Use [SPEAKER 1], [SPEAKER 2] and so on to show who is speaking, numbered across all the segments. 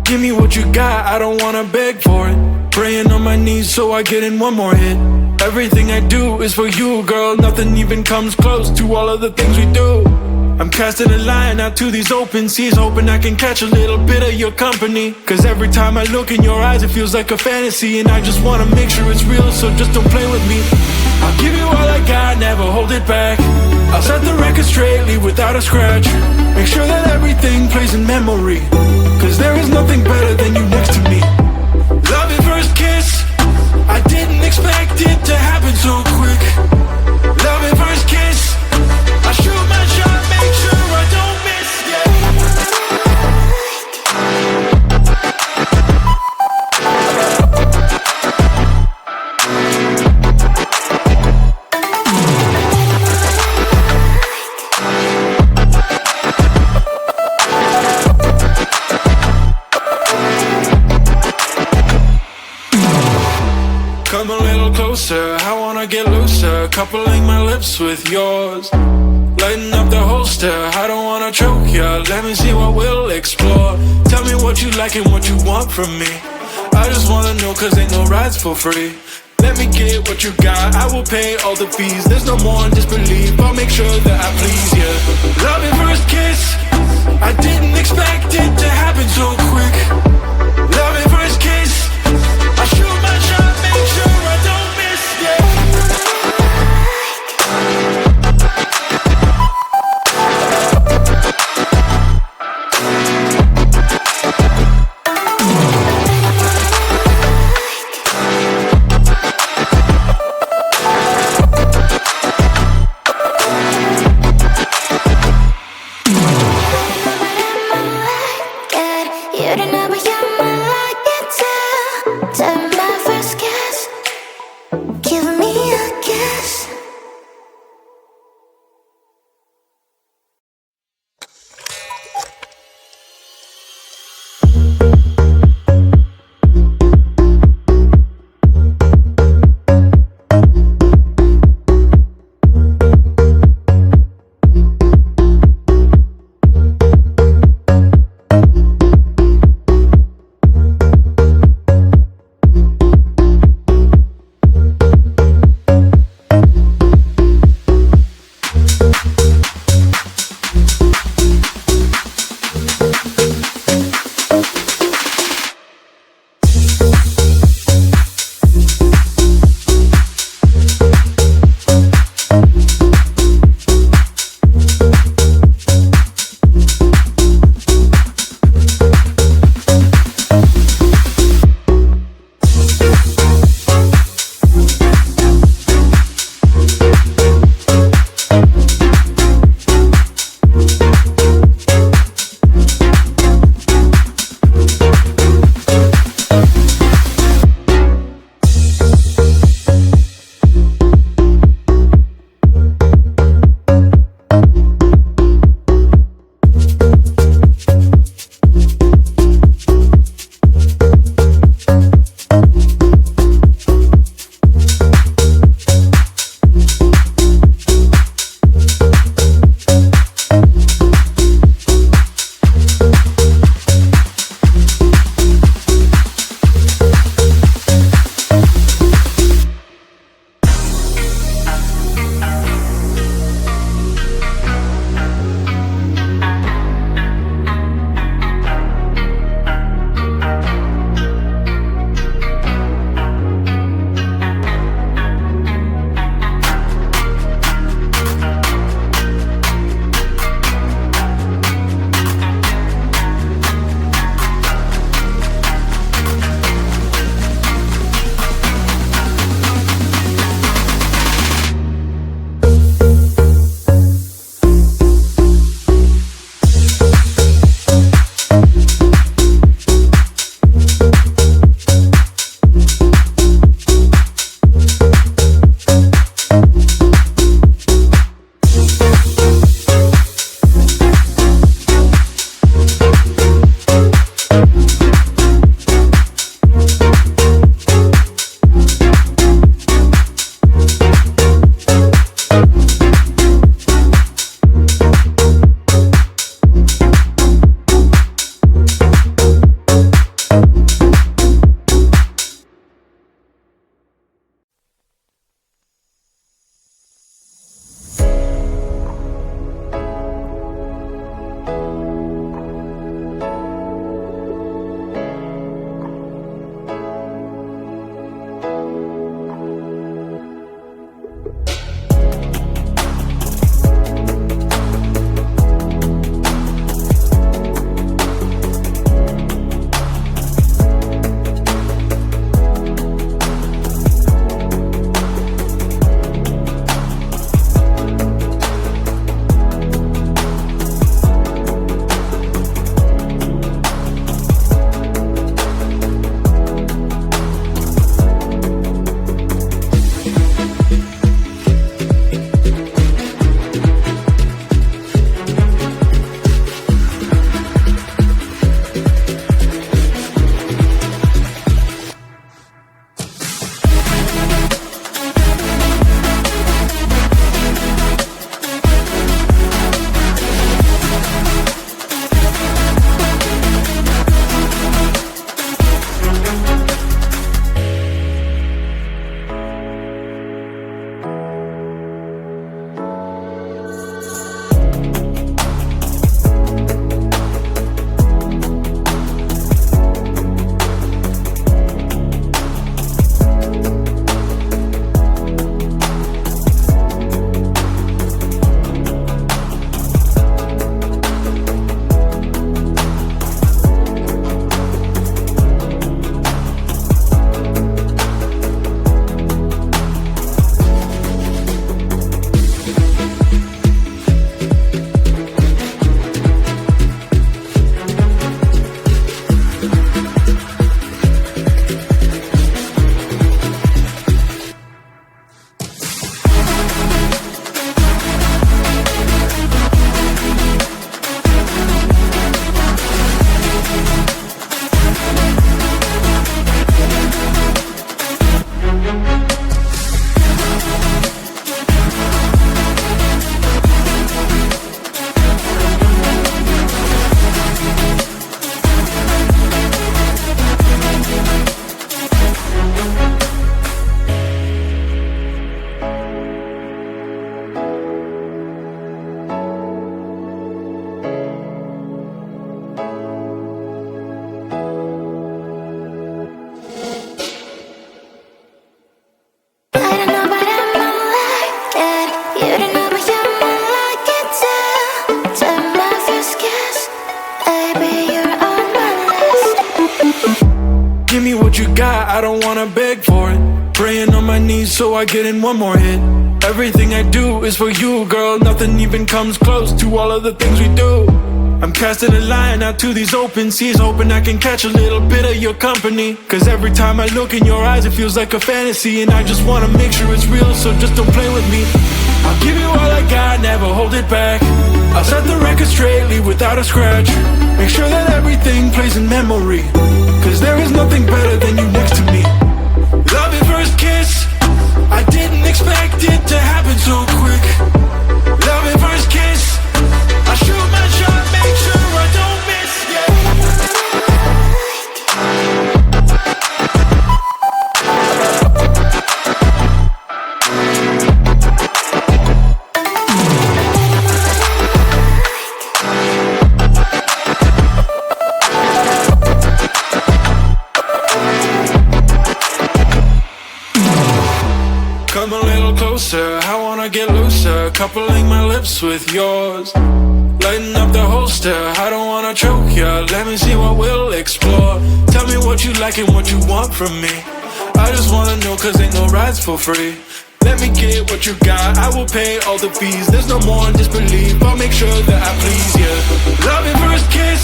[SPEAKER 1] Give me what you got, I don't wanna beg for it. Praying on my knees so I get in one more hit. Everything I do is for you, girl. Nothing even comes close to all of the things we do. I'm casting a line out to these open seas, hoping I can catch a little bit of your company. Cause every time I look in your eyes it feels like a fantasy, and I just wanna make sure it's real, so just don't play with me. I'll give you all I got, never hold it back. I'll set the record straight, leave without a scratch. Make sure that everything plays in memory, cause there is nothing better than you next to me. Love at first kiss, I didn't expect it to happen so quick. Love at first kiss, I shoot my shot, make sure I don't miss, Come a little closer, I wanna get looser. Coupling my lips with yours, lighten up the holster, I don't wanna choke ya. Let me see what we'll explore. Tell me what you like and what you want from me. I just wanna know, cause ain't no rides for free. Let me get what you got, I will pay all the fees. There's no more disbelief, I'll make sure that I please ya. Love at first kiss, I didn't expect it to happen so quick. Love at first kiss, I shoot my shot, make sure I don't miss,
[SPEAKER 2] You don't know what you're
[SPEAKER 1] wanna beg for it. Praying on my knees so I get in one more hit. Everything I do is for you, girl. Nothing even comes close to all of the things we do. I'm casting a line out to these open seas, hoping I can catch a little bit of your company. Cause every time I look in your eyes it feels like a fantasy, and I just wanna make sure it's real, so just don't play with me. I'll give you all I got, never hold it back. I'll set the record straight, leave without a scratch. Make sure that everything plays in memory, cause there is nothing better than you next to me. Love at first kiss, I didn't expect it to happen so quick. Love at first kiss, I shoot my shot, make sure I don't miss, Come a little closer, I wanna get looser. Coupling my lips with yours, lighten up the holster, I don't wanna choke ya. Let me see what we'll explore. Tell me what you like and what you want from me. I just wanna know, cause ain't no rides for free. Let me get what you got, I will pay all the fees. There's no more disbelief, I'll make sure that I please you. Love at first kiss,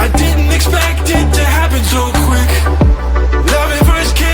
[SPEAKER 1] I didn't expect it to happen so quick. Love at first kiss,